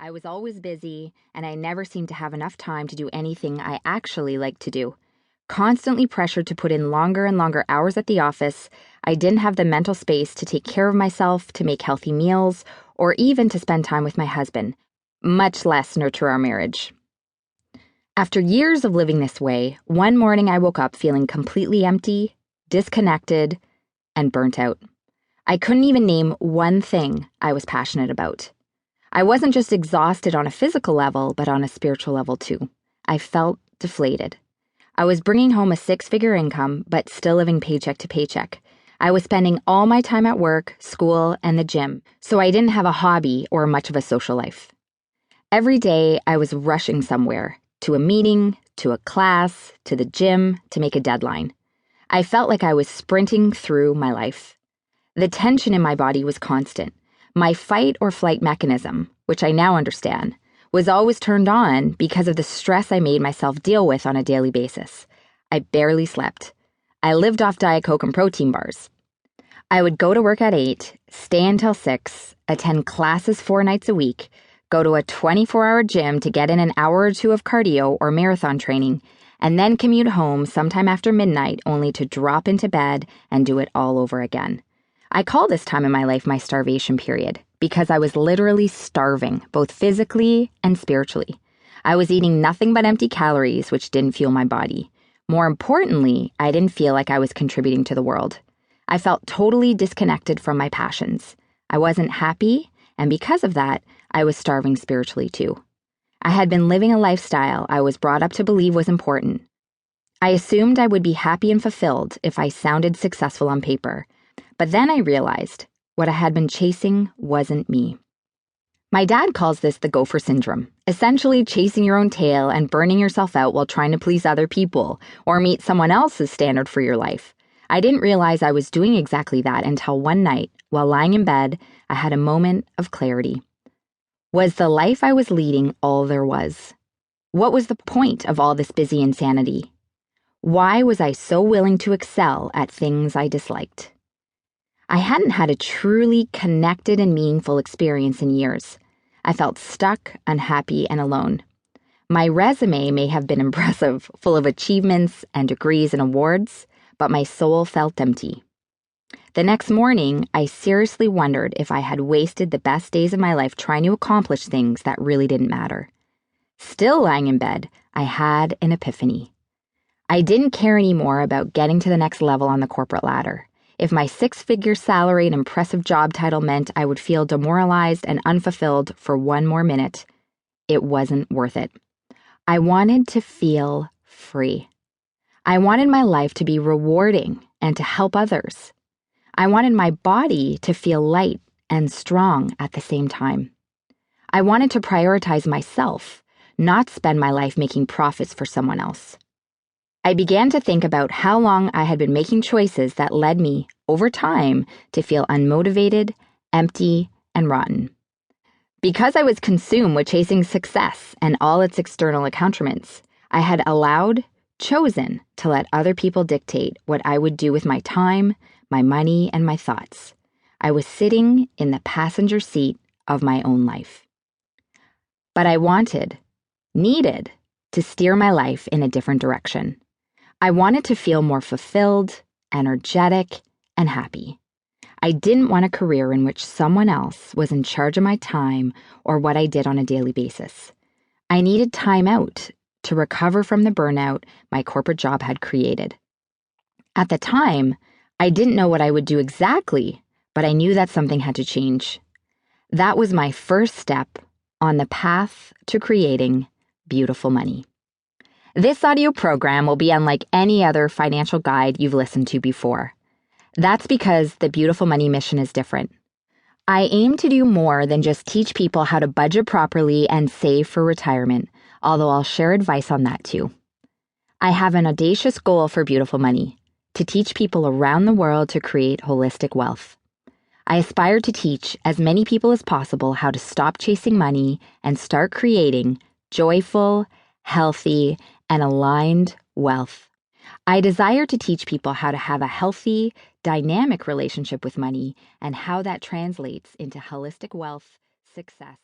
I was always busy, and I never seemed to have enough time to do anything I actually liked to do. Constantly pressured to put in longer and longer hours at the office, I didn't have the mental space to take care of myself, to make healthy meals, or even to spend time with my husband, much less nurture our marriage. After years of living this way, one morning I woke up feeling completely empty, disconnected, and burnt out. I couldn't even name one thing I was passionate about. I wasn't just exhausted on a physical level, but on a spiritual level too. I felt deflated. I was bringing home a 6-figure income, but still living paycheck to paycheck. I was spending all my time at work, school, and the gym, so I didn't have a hobby or much of a social life. Every day, I was rushing somewhere, to a meeting, to a class, to the gym, to make a deadline. I felt like I was sprinting through my life. The tension in my body was constant. My fight or flight mechanism, which I now understand, was always turned on because of the stress I made myself deal with on a daily basis. I barely slept. I lived off Diet Coke and protein bars. I would go to work at 8, stay until 6, attend classes 4 nights a week, go to a 24-hour gym to get in an hour or 2 of cardio or marathon training, and then commute home sometime after midnight only to drop into bed and do it all over again. I call this time in my life my starvation period because I was literally starving, both physically and spiritually. I was eating nothing but empty calories, which didn't fuel my body. More importantly, I didn't feel like I was contributing to the world. I felt totally disconnected from my passions. I wasn't happy, and because of that, I was starving spiritually too. I had been living a lifestyle I was brought up to believe was important. I assumed I would be happy and fulfilled if I sounded successful on paper. But then I realized what I had been chasing wasn't me. My dad calls this the gopher syndrome, essentially chasing your own tail and burning yourself out while trying to please other people or meet someone else's standard for your life. I didn't realize I was doing exactly that until one night, while lying in bed, I had a moment of clarity. Was the life I was leading all there was? What was the point of all this busy insanity? Why was I so willing to excel at things I disliked? I hadn't had a truly connected and meaningful experience in years. I felt stuck, unhappy, and alone. My resume may have been impressive, full of achievements and degrees and awards, but my soul felt empty. The next morning, I seriously wondered if I had wasted the best days of my life trying to accomplish things that really didn't matter. Still lying in bed, I had an epiphany. I didn't care anymore about getting to the next level on the corporate ladder. If my 6-figure salary and impressive job title meant I would feel demoralized and unfulfilled for one more minute, it wasn't worth it. I wanted to feel free. I wanted my life to be rewarding and to help others. I wanted my body to feel light and strong at the same time. I wanted to prioritize myself, not spend my life making profits for someone else. I began to think about how long I had been making choices that led me, over time, to feel unmotivated, empty, and rotten. Because I was consumed with chasing success and all its external accoutrements, I had chosen to let other people dictate what I would do with my time, my money, and my thoughts. I was sitting in the passenger seat of my own life. But I needed to steer my life in a different direction. I wanted to feel more fulfilled, energetic, and happy. I didn't want a career in which someone else was in charge of my time or what I did on a daily basis. I needed time out to recover from the burnout my corporate job had created. At the time, I didn't know what I would do exactly, but I knew that something had to change. That was my first step on the path to creating beautiful money. This audio program will be unlike any other financial guide you've listened to before. That's because the Beautiful Money mission is different. I aim to do more than just teach people how to budget properly and save for retirement, although I'll share advice on that too. I have an audacious goal for Beautiful Money, to teach people around the world to create holistic wealth. I aspire to teach as many people as possible how to stop chasing money and start creating joyful, healthy, and aligned wealth. I desire to teach people how to have a healthy, dynamic relationship with money and how that translates into holistic wealth, success,